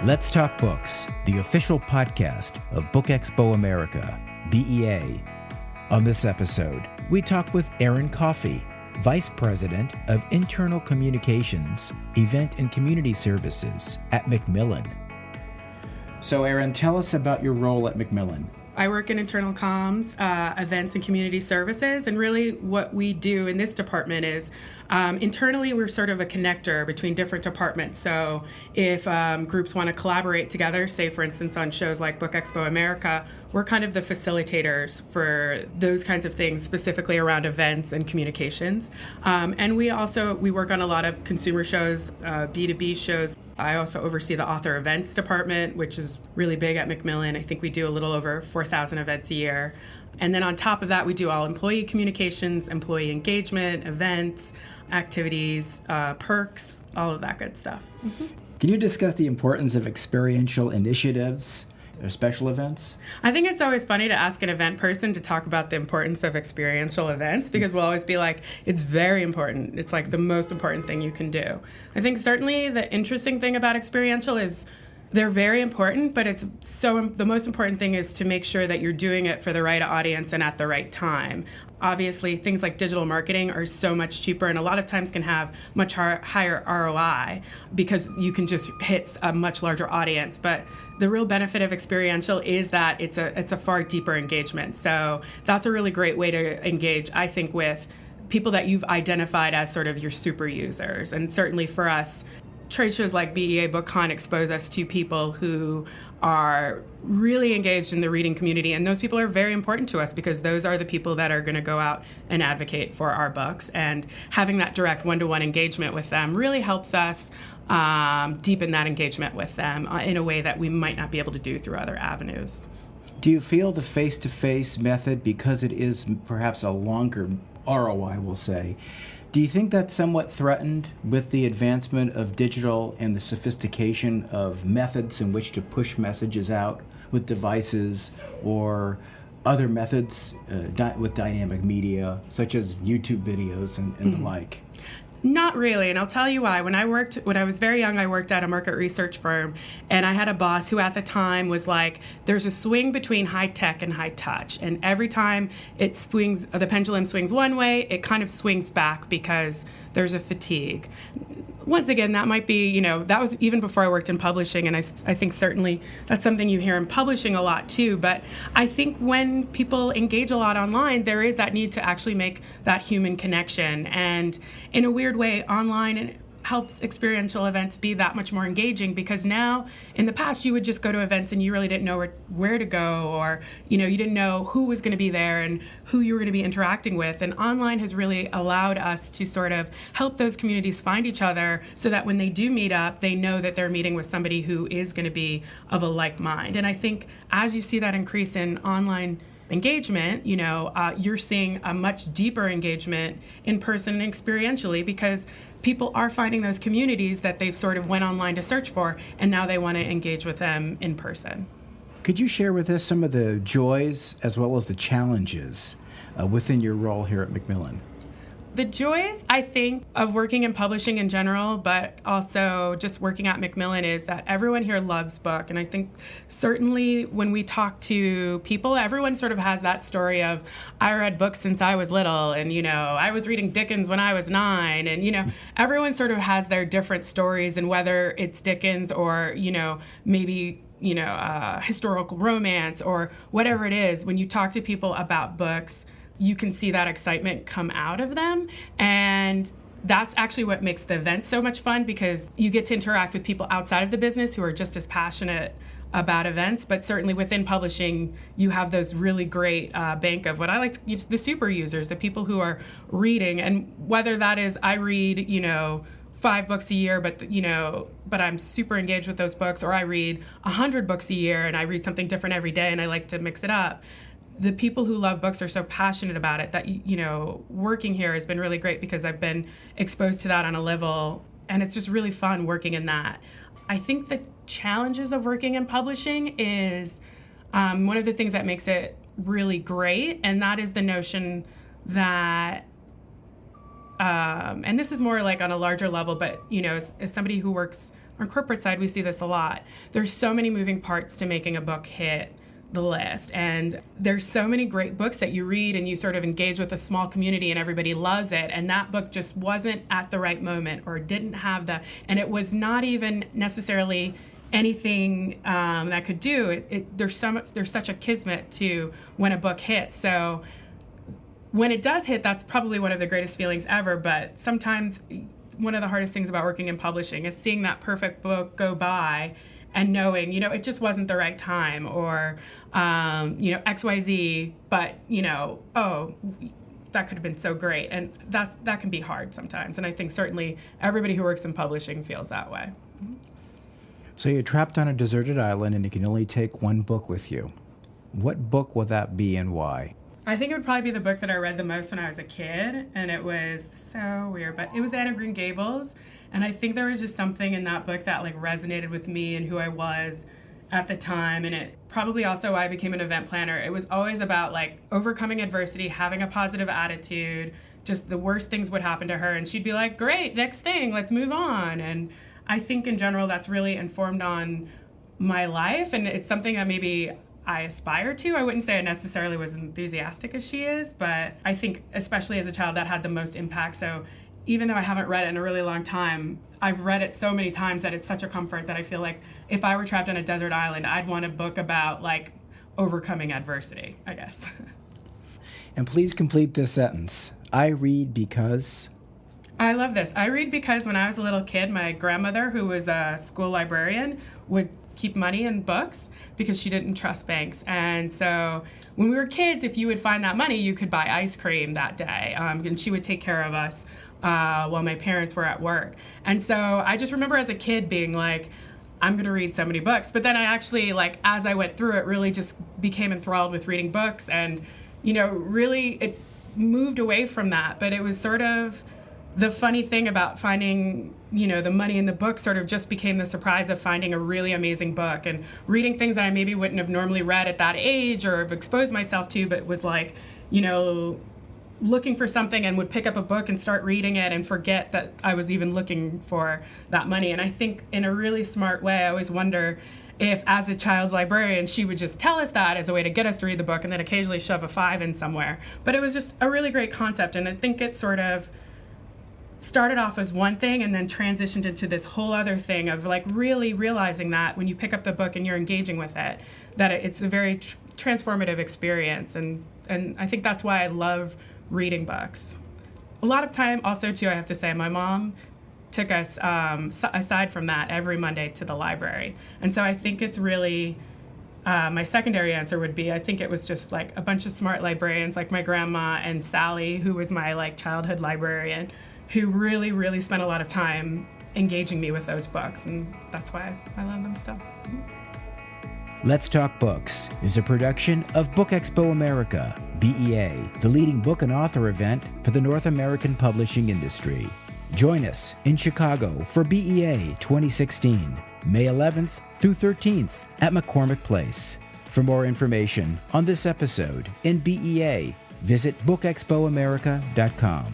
Let's Talk Books, the official podcast of BookExpo America, BEA. On this episode, we talk with Erin Coffey, Vice President of Internal Communications, Event and Community Services at Macmillan. So Erin, tell us about your role at Macmillan. I work in internal comms, events and community services, and really what we do in this department is internally we're sort of a connector between different departments. So if groups want to collaborate together, say for instance on shows like BookExpo America, we're kind of the facilitators for those kinds of things, specifically around events and communications. And we work on a lot of consumer shows, B2B shows. I also oversee the author events department, which is really big at Macmillan. I think we do a little over 4,000 events a year. And then on top of that, we do all employee communications, employee engagement, events, activities, perks, all of that good stuff. Mm-hmm. Can you discuss the importance of experiential initiatives or special events? I think it's always funny to ask an event person to talk about the importance of experiential events because we'll always be like, it's very important. It's like the most important thing you can do. I think certainly the interesting thing about experiential is they're very important, but the most important thing is to make sure that you're doing it for the right audience and at the right time. Obviously, things like digital marketing are so much cheaper and a lot of times can have much higher ROI because you can just hit a much larger audience. But the real benefit of experiential is that it's a far deeper engagement. So that's a really great way to engage, I think, with people that you've identified as sort of your super users. And certainly for us, trade shows like BEA BookCon expose us to people who are really engaged in the reading community, and those people are very important to us because those are the people that are going to go out and advocate for our books, and having that direct one-to-one engagement with them really helps us deepen that engagement with them in a way that we might not be able to do through other avenues. Do you feel the face-to-face method, because it is perhaps a longer ROI, we'll say, do you think that's somewhat threatened with the advancement of digital and the sophistication of methods in which to push messages out with devices or other methods with dynamic media, such as YouTube videos and the like? Not really, and I'll tell you why. When I was very young, I worked at a market research firm, and I had a boss who at the time was like, there's a swing between high tech and high touch, and every time the pendulum swings one way, it kind of swings back because there's a fatigue. Once again, that might be, that was even before I worked in publishing, and I think certainly that's something you hear in publishing a lot too, but I think when people engage a lot online, there is that need to actually make that human connection, and in a weird way, online helps experiential events be that much more engaging because now, in the past, you would just go to events and you really didn't know where to go, or you didn't know who was going to be there and who you were going to be interacting with. And online has really allowed us to sort of help those communities find each other so that when they do meet up, they know that they're meeting with somebody who is going to be of a like mind. And I think as you see that increase in online engagement, you're seeing a much deeper engagement in person and experientially because people are finding those communities that they've sort of went online to search for, and now they want to engage with them in person. Could you share with us some of the joys as well as the challenges within your role here at Macmillan? The joys, I think, of working in publishing in general, but also just working at Macmillan is that everyone here loves book. And I think certainly when we talk to people, everyone sort of has that story of, I read books since I was little, and, I was reading Dickens when I was 9. And, everyone sort of has their different stories, and whether it's Dickens or, maybe historical romance or whatever it is, when you talk to people about books, you can see that excitement come out of them. And that's actually what makes the event so much fun because you get to interact with people outside of the business who are just as passionate about events. But certainly within publishing, you have those really great bank of what I like to use, the super users, the people who are reading. And whether that is I read, 5 books a year, but I'm super engaged with those books, or I read 100 books a year and I read something different every day and I like to mix it up. The people who love books are so passionate about it that, working here has been really great because I've been exposed to that on a level, and it's just really fun working in that. I think the challenges of working in publishing is one of the things that makes it really great, and that is the notion that and this is more like on a larger level, but, as somebody who works on corporate side, we see this a lot. There's so many moving parts to making a book hit the list, and there's so many great books that you read and you sort of engage with a small community and everybody loves it, and that book just wasn't at the right moment or didn't have and it was not even necessarily anything that could do it. There's such a kismet to when a book hits. So when it does hit, that's probably one of the greatest feelings ever. But sometimes one of the hardest things about working in publishing is seeing that perfect book go by and knowing, it just wasn't the right time, or, XYZ, but, that could have been so great. And that can be hard sometimes. And I think certainly everybody who works in publishing feels that way. So you're trapped on a deserted island and you can only take one book with you. What book will that be and why? I think it would probably be the book that I read the most when I was a kid, and it was so weird, but it was Anne of Green Gables, and I think there was just something in that book that resonated with me and who I was at the time, and it probably also why I became an event planner. It was always about overcoming adversity, having a positive attitude. Just the worst things would happen to her, and she'd be like, "Great, next thing, let's move on." And I think in general that's really informed on my life, and it's something that maybe I aspire to. I wouldn't say I necessarily was enthusiastic as she is, but I think especially as a child that had the most impact. So even though I haven't read it in a really long time, I've read it so many times that it's such a comfort that I feel like if I were trapped on a desert island, I'd want a book about overcoming adversity, I guess. And please complete this sentence. I read because... I love this. I read because when I was a little kid, my grandmother, who was a school librarian, would keep money in books because she didn't trust banks. And so when we were kids, if you would find that money, you could buy ice cream that day. And she would take care of us while my parents were at work. And so I just remember as a kid being like, I'm going to read so many books. But then I actually, as I went through it, really just became enthralled with reading books. And, really it moved away from that. But it was sort of the funny thing about finding, the money in the book sort of just became the surprise of finding a really amazing book and reading things that I maybe wouldn't have normally read at that age or have exposed myself to, but was looking for something and would pick up a book and start reading it and forget that I was even looking for that money. And I think in a really smart way, I always wonder if as a child's librarian, she would just tell us that as a way to get us to read the book and then occasionally shove a 5 in somewhere. But it was just a really great concept. And I think it sort of started off as one thing and then transitioned into this whole other thing of really realizing that when you pick up the book and you're engaging with it, that it's a very transformative experience. And I think that's why I love reading books. A lot of time also too, I have to say, my mom took us aside from that every Monday to the library. And so I think it's really, my secondary answer would be, I think it was just a bunch of smart librarians like my grandma and Sally, who was my childhood librarian, who really, really spent a lot of time engaging me with those books, and that's why I love them still. Let's Talk Books is a production of BookExpo America, BEA, the leading book and author event for the North American publishing industry. Join us in Chicago for BEA 2016, May 11th through 13th at McCormick Place. For more information on this episode in BEA, visit bookexpoamerica.com.